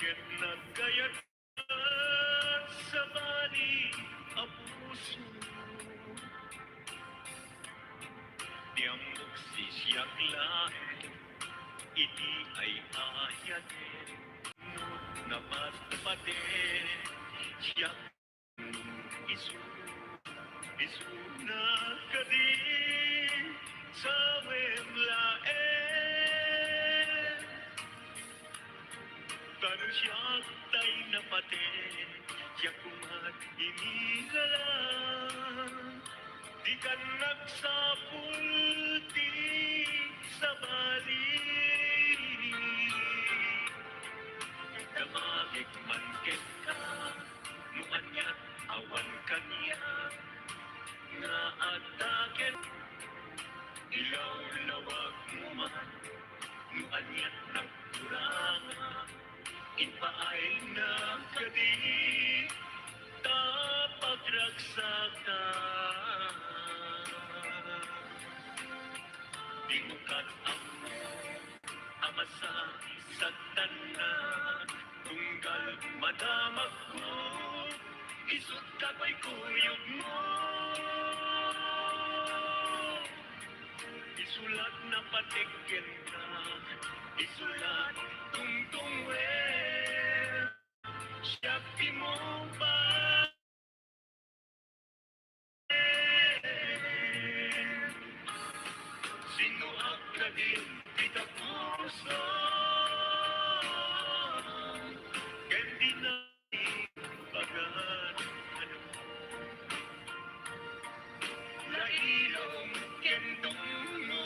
Ket nagkayat sa bali a puso, tiamok si siyak lahe, iti ay ayatin, na matpate, siyak isu, isu na kadi, sa wemlaen, kanu siyak tay napate, siyak kumat inilalang, di ka nagsapulti sa bali. Damagik man ket ka, nuanyat awan kaniya, nga ataken, ilaw lawag mo man, nuanyat nagkuranga, inpaay na kadi, tapagragsaka. Di mo katamo, amasa sa tanan, tunggal madamag ko, isut kapay kuyog mo. Isulat na patikin ka, isulat tungtung siyak di mo ba? Sino ang kadin kita puso? Kendi na bagan ano? Lailong kendong mo,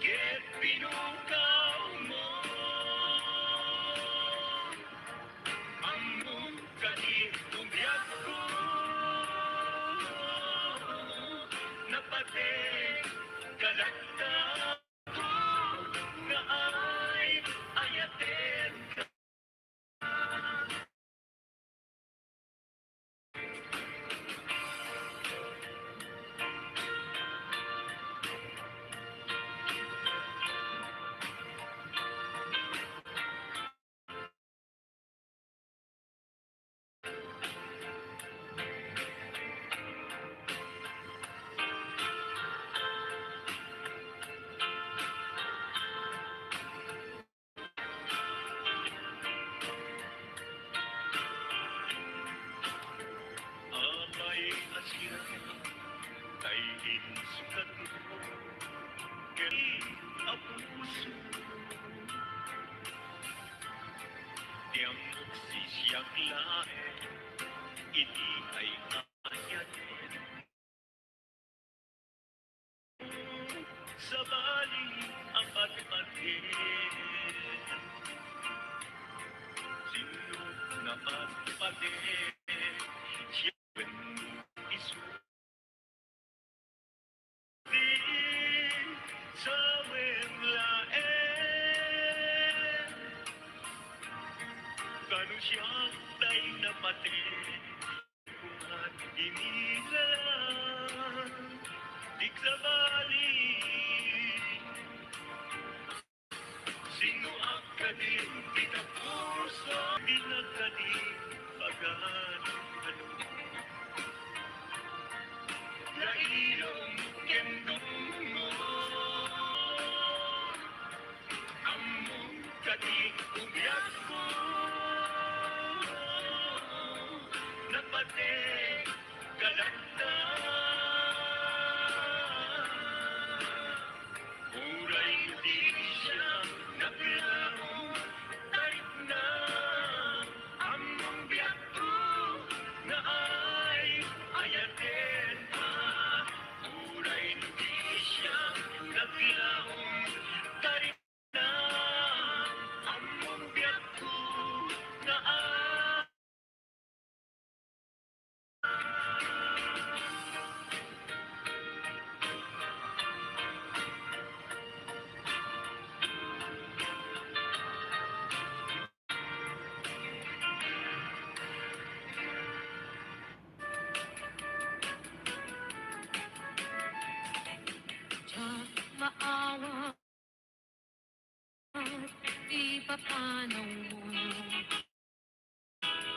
ket pinukaw mo, among kadin umyak ko, napate kalagta ko, nga ay ayaten ka. Abay asya, kay insukat mo, kay apuso, tiamok si siyak lahe, iti ay ayatin. Sa bali ang patpatin, sino na patpatin, siya isu. Sa wemlaen, kanu siyang tay napate, kumat inilalang, di sa bali. Sino ang kadin kita puso, di na kadin bagan ano? Lailong kendong mo, among kadin umyak ko, napate kalagta. Uray di siya naglaro, tarik na among biyak ko. papanaw mo,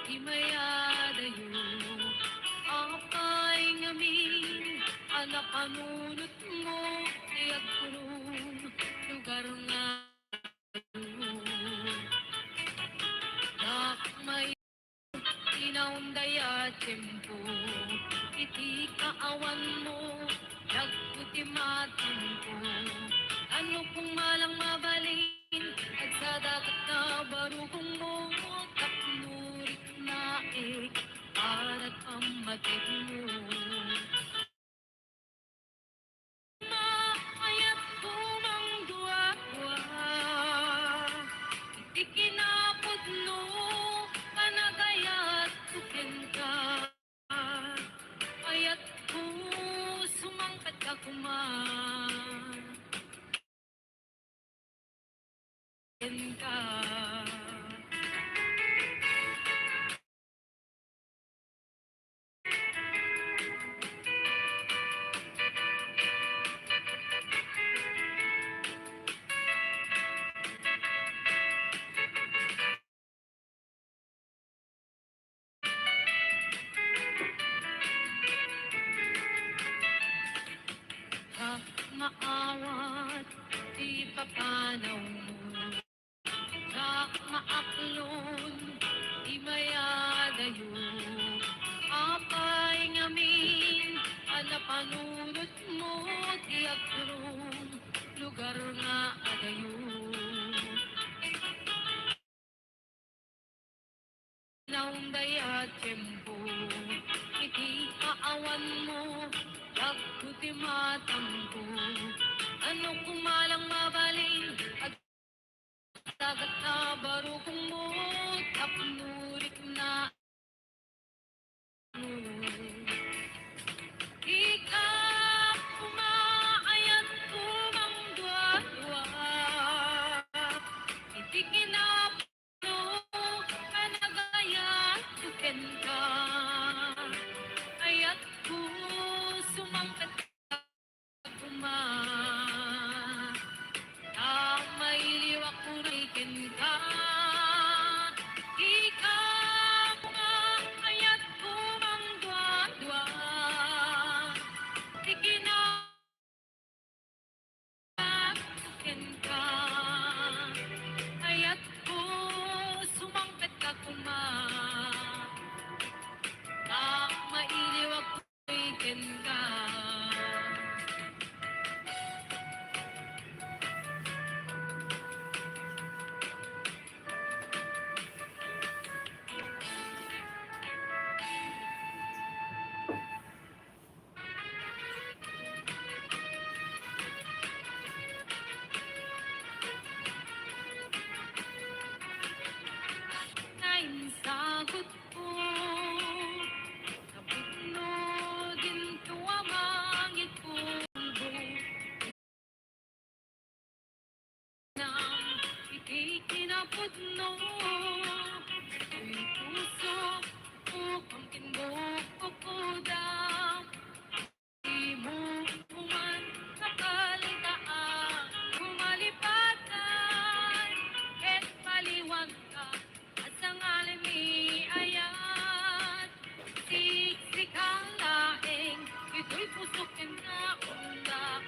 di mayadayo. Apay ngamin, anak panunot mo, tiyak kurong lugar nga. Dak may inaundaya tempo, iti kaawan mo, nagputi matan ko. Ano kung malang mabalin, at sa dagat na barukong mo, tapnurik na para't pamatid mo. Maayat kumang dua-dua, iti kinapudno, panagayat tukin ka. Ayat ko sumangkat ka ka. Maawat, di papanaw mo. Maaklon, di mayadayo. Apay ngamin, alapanunot mo, tiyak kurong lugar nga adayo. Naundaya tempo, iti kaawan mo, nagputi matang ko. Ano kumalang mabaling, at dagat na barukong mo, tapnurik na ikaw umaayat kumang dua-dua, iti kinapuno, kanagayat tuken ka. Ayat ko sumangkat ka may liwak kurikin ka. Ikaw nga ayat kumang dua-dua, ikinatukin ka. Ayat ko sumangkat ka mailiwak kurikin ka. Sagot ko, kapitno din tuwamangit pulbo. Nang ikikinapudno, uy puso, upang kinbuk o kudam. Di mo kuman nakalitaan, kumalipatan, et paliwan ka. Ang alimi ayat, siksikang laeng, ito'y pusokin na undak,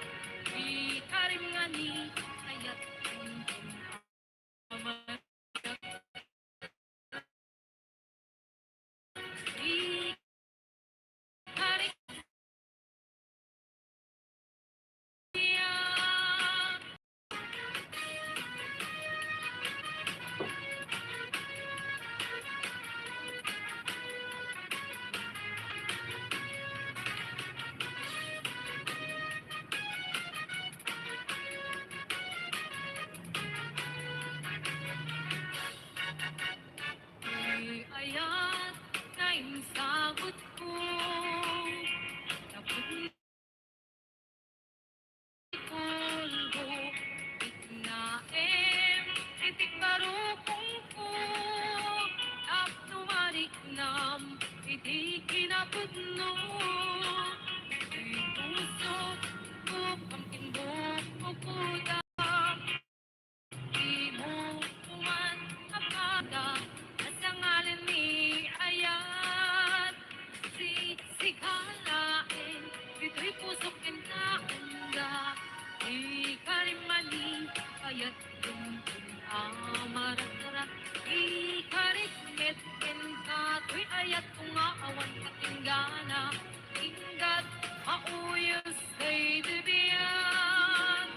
di karim nga ni ayat amat. Di karim niya. Ayat na sagot ko, napun pulbo, itnaem, itik barukong ko, tap tumarik nam, itik kinapudno, puso, upang kinbuk o kudam, di mo kuman amarat-arat ikarit metken ka tuy ayat tunga awan katinggana inggat mauyos ay bibiyan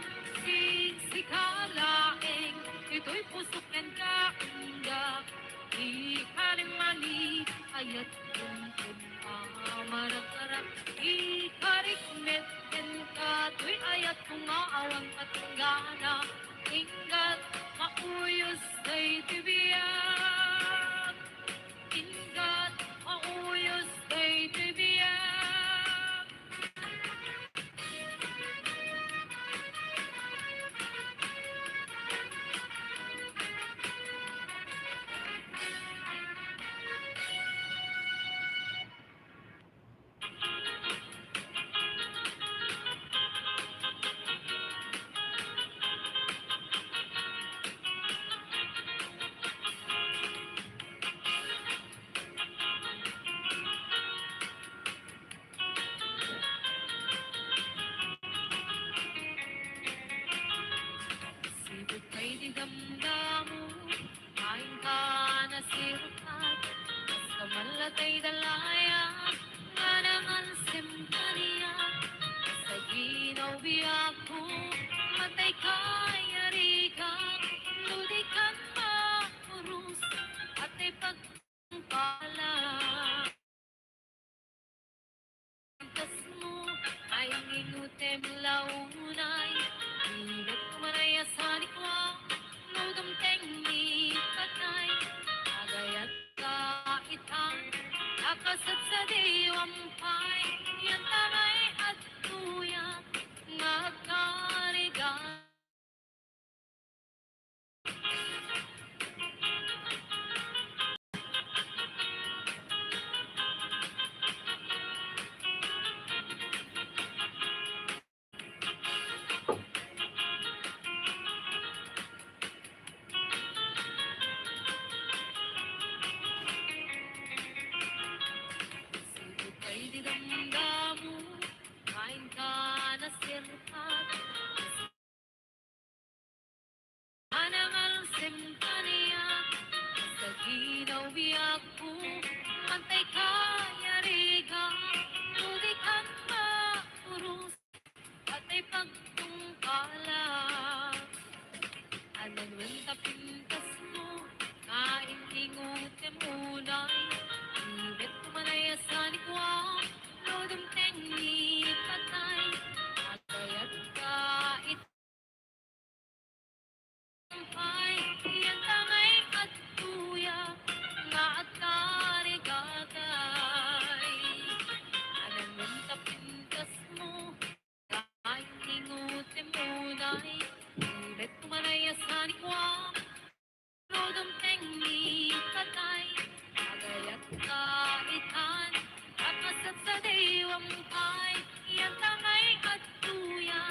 sikalaeng ito'y pusukan ka ingga ikarimani ayat tuntun amarat-arat ikarit metken ka tuy ayat tunga awan katinggana inggat mauyos ay bibiyan inggat mauyos ay bibiyan. Sibuk kay di damdamu kain ka na sirukat sa malatay dalaya nga naman simpaniya sa ginaw biyak ko matay kay arikan ludikan mapurus at ay pagpala kas mo ay minutem launay Ilet kumanaya sa likwa Nudum tengni patay Agayat ka itang Nakasat sa diwampay Yan tamay at tuya Ngagkarigan Sibuk kay di damdamu Kain ka na sirpat Anangal simpaniya Sa ginaw biyak ko Mantay kaya riga Tudikan mapurus At ay pagtungkala Ananwen tapintas mo Kain ingot emunay Ibet kumanaya sa likwa Lodong tengi patay Agayat ka itampay Yan tangay at tuya Nga at karigagay Ananwen tapintas mo Kain ingot emunay Ibet kumanaya sa likwa Lodong tengi patay Agayat ka itan Kapasat sa diwang pay Yan tangay at tuya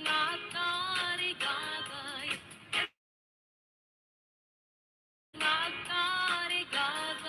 Nga karigagay Nga karigagay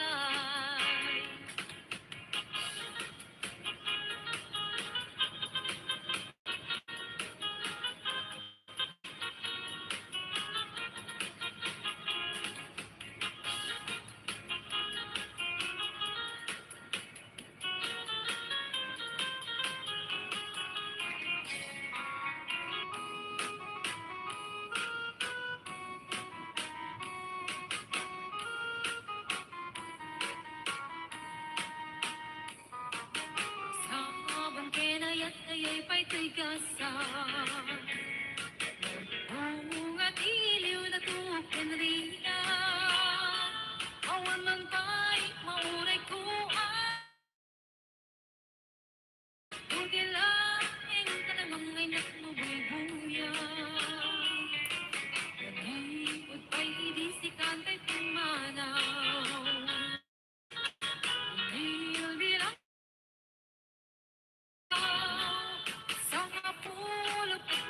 Sabang kinayat ayay pa'y tigasan Bungat iliw na tukin rina Awan man tay mauray ko Tugilaing ka namang ay nakmubuy-buya Nalipod pa'y idisikan ta'y pumanaw Bil-bilang sa pulot at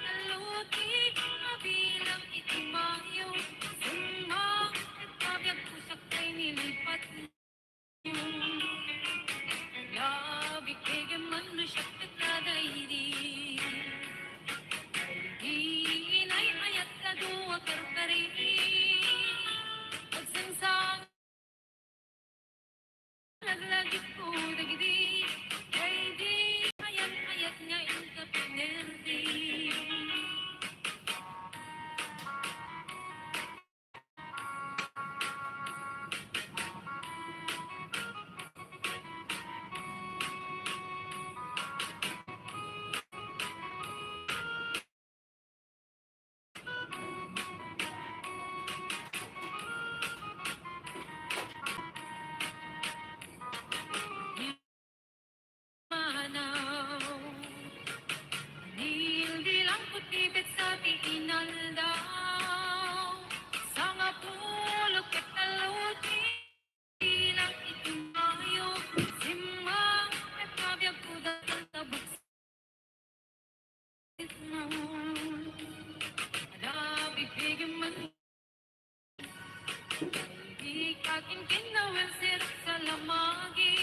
Impinawin sirap sa lamagi.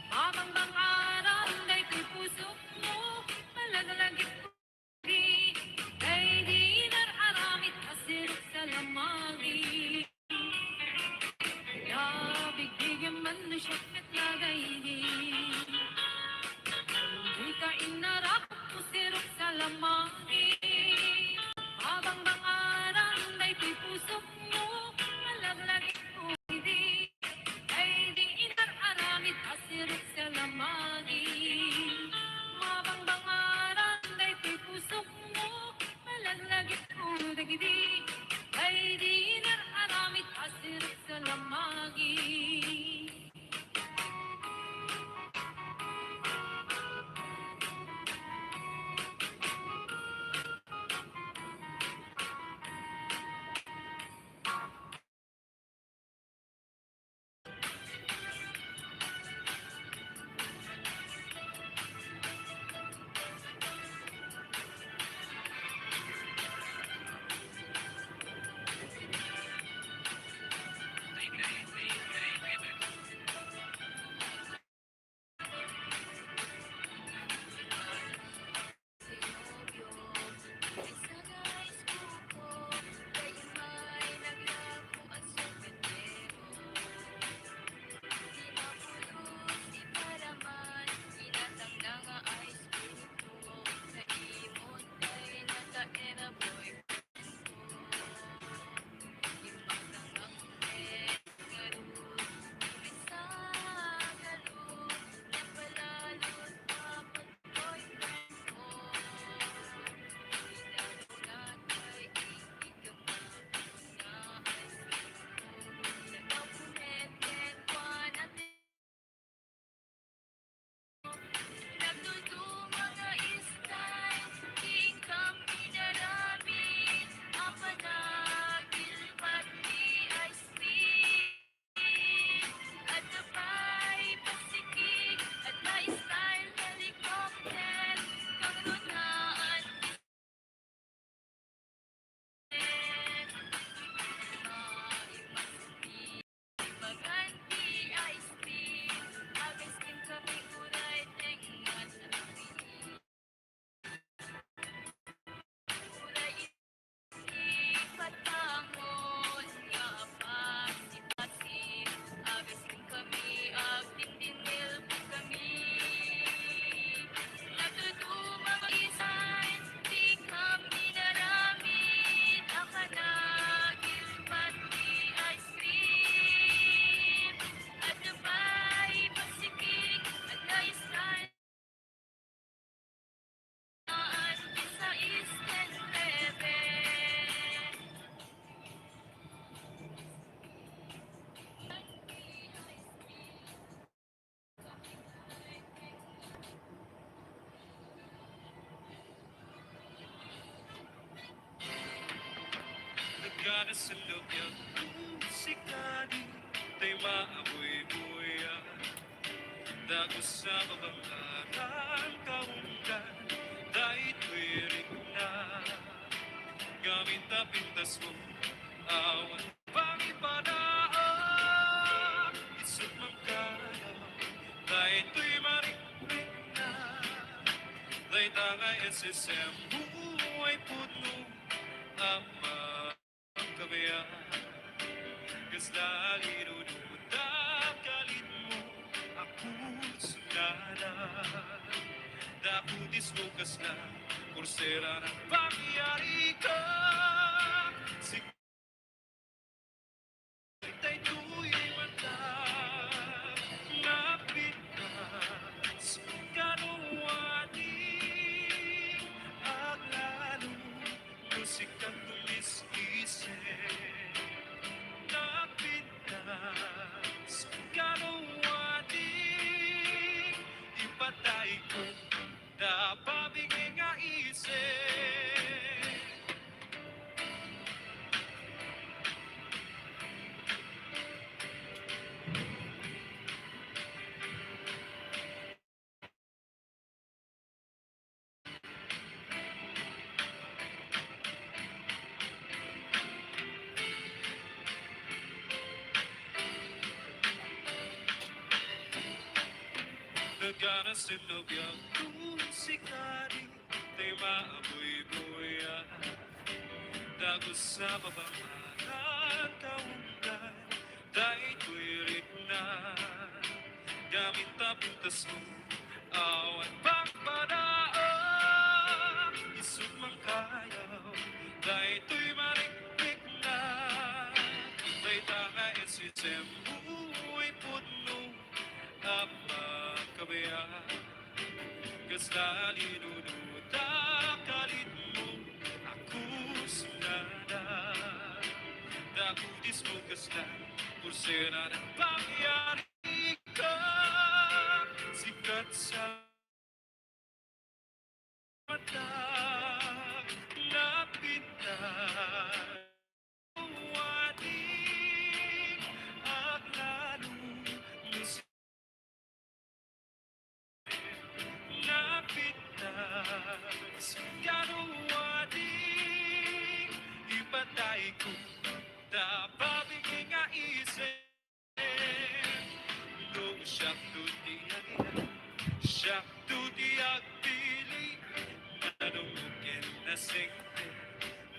Habang bang araw, da'y puso mo, malagalagit ko di. Ay di nararamit asirap sa lamagi. Kaya bigyan man na siya at lagay di. Di ka inarap, pusirok sa lamagi. Habang bang araw, da'y puso mo, malagalagit ko di. Ay di inararamit asirok sa lamagi. Habang bang araw, da'y puso mo, malagalagit ko di. Ay di inararamit asirok sa lamagi. Nagkana sa loob niyang musika di Tay maamoy-buya Dago sa babangkaran kaungkan Dahil tuwirik na Gamit na pintas mo Awan pang ipadaan Isip mang kaya Dahil tuy marik-rik na Dahil tangay SSM Buhay puno Ama ang kabayan Kasdali nunudang kalit mo Ako sunada Dakutis mo kasla Kursera ng pangyari ka Sigitay tu'y mata Napit ka Sa kanuwaning Aglalo Musikat tumis-isip Napit ka Sa kanuwaning Ipatay ko Napabigay nga isip Nagkanasunod yung sikari Tay maaboy-boya Dagos sa babamaran kaundan Dahil tuwirik na Gamit na pintas mo Awan pagpadaan Isut mang kayaw Dahil tuy marikpik na Dahil tangay si Sembu'y puno Ang magkabaya Kasla linunuta kalit mo Ako sunada Dakudis mo kasla Pursena ng pangyari ka Sikat sa mata Napitan Wadik At lalo Napitas Kanuwadik Ipatay ko Tapabigay nga isip No, siyak tutiyag Siyak tutiyag pili Nanungukin na singte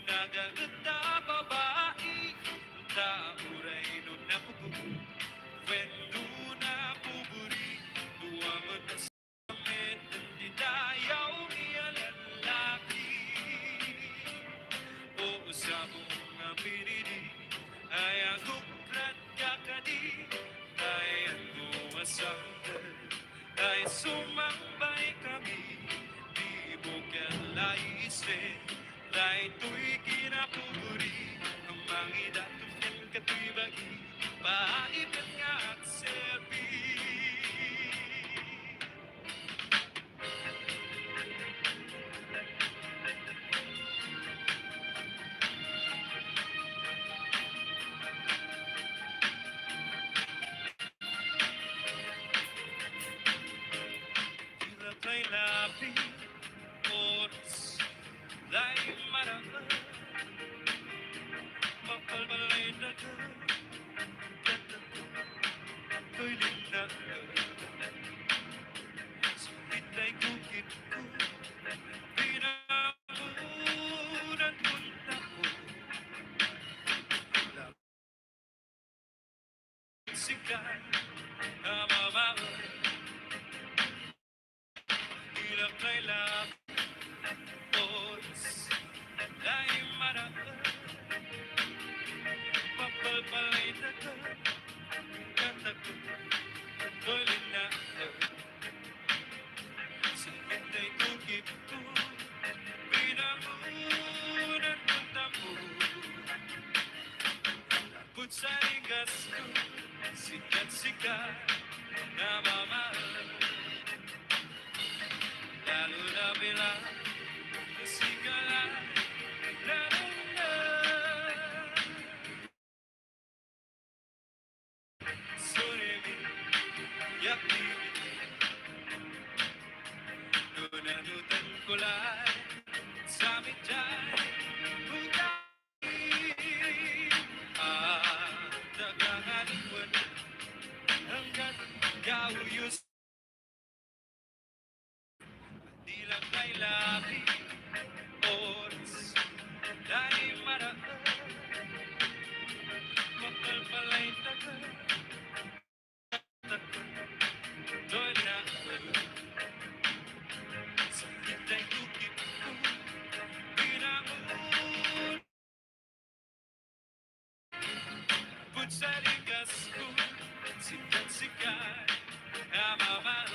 Nagaganda babae Tauray no napupo Wendo na puburi Duwangon na sakit Hindi dayaw niya lalaki O usapong mga pinili Ay aguklat kakadi Ay ang umasanggal Ay sumambay kami Di mo kalaisin Dahil to'y kinapuburi Ang mga datong kato'y bagi Paibig nga at serbi Hirap ay lapit Oras Dahil marami Mapalbalay na ka Ko'y linang Sulit ay kukit ko Pinamunan mo na ko Sikat na mamawa Hirap ay lapit Oras Dahil marami Mapalbalay na ka Ko'y linang Sakit ay kukit ko Pinamunan mo na mo Labot sa ligas ko Sikat-sikat na mamahal Lalo na bilang Sigalan Lalo na Sorry, yakni Nunanutan ko lang Sa mitay Bugay Dagangalikwan Hanggang gauyos Di lang kay labi Oras Dahil maraan Mapalpalay tagal Doy na Sakit ay kukit ko Pinamunan Labot sa ligas ko Sikat-sikat na mamahal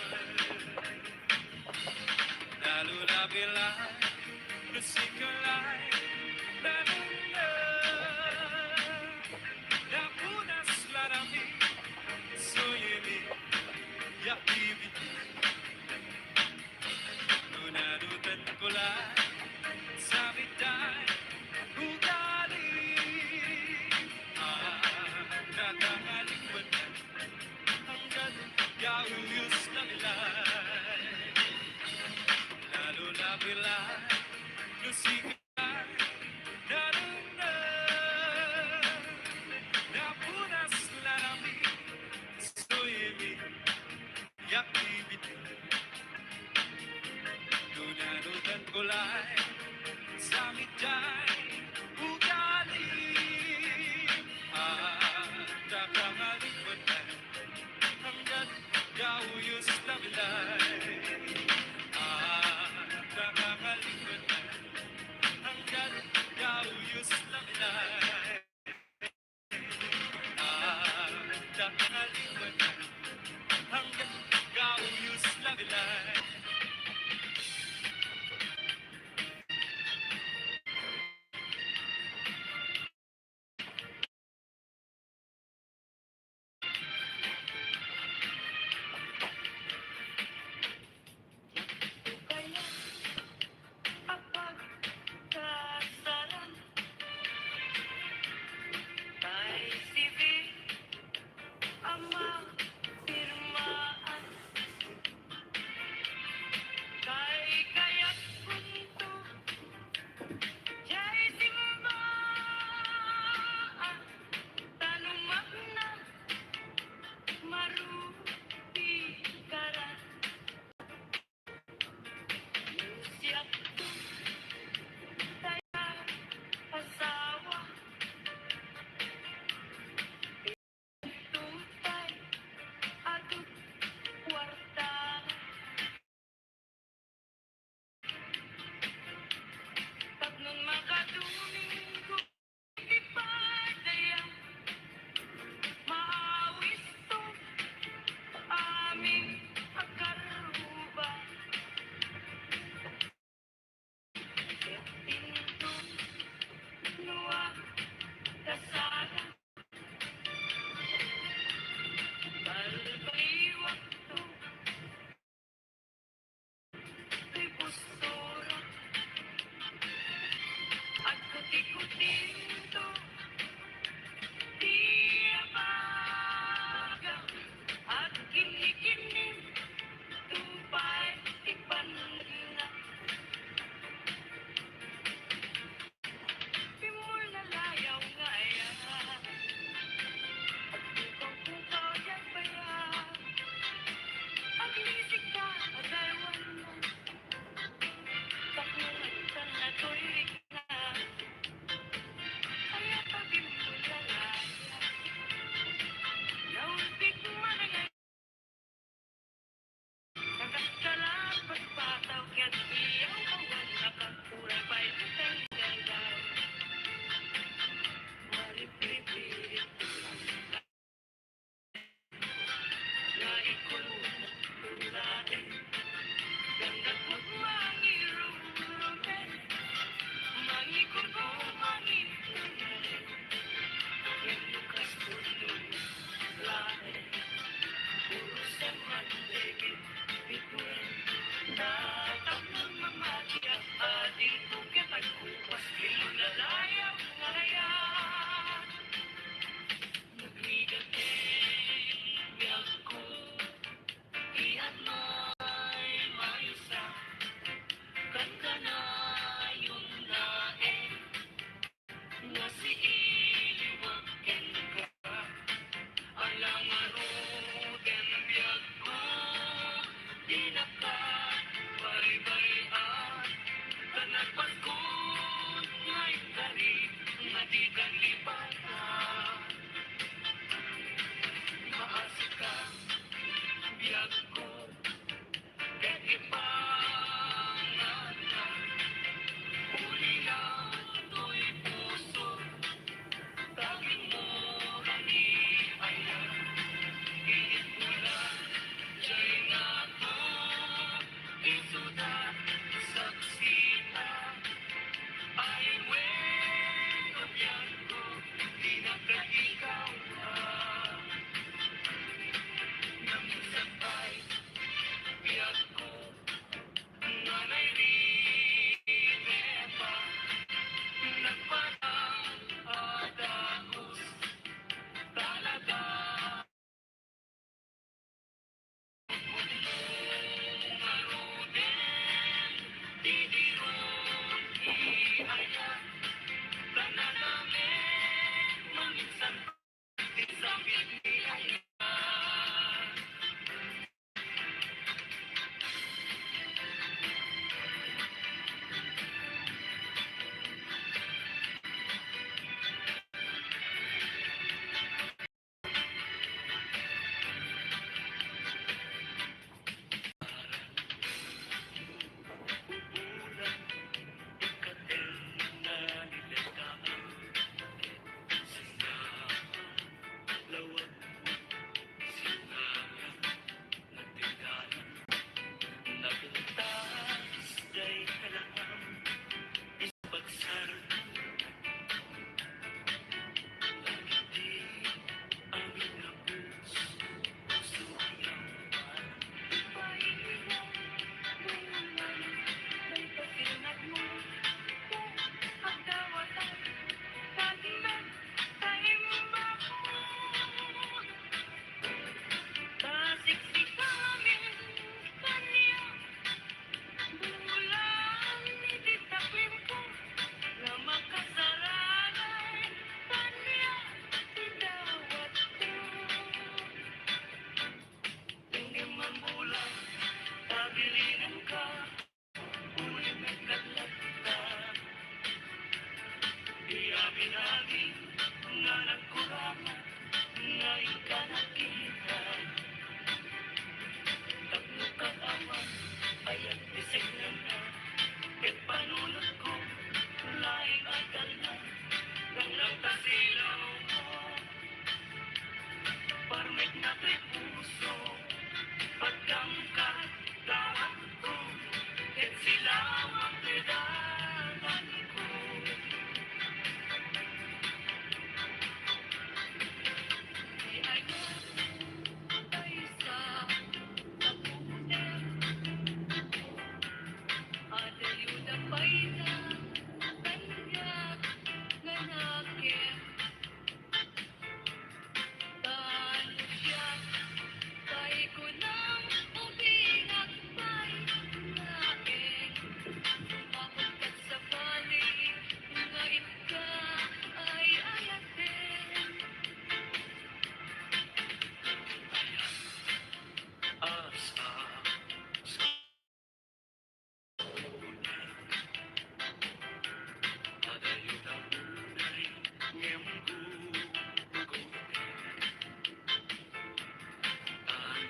Lalo na bilang Nasikalay Lalo na Napunas larami Soyemi Yakibit Nunanutan ko lang Sa bitay Ugali Nakakalingwan Hanggang gauyos na nilay Lalo na bilang Nasikalay Lalo na Napunas larami Soyemi activity. Dunarutan kulay, samit jay, ugali. At kakangalikot hanggat gauyos na bilay. At kakangalikot hanggat gauyos na bilay. At kakangalikot hanggat gauyos na bilay.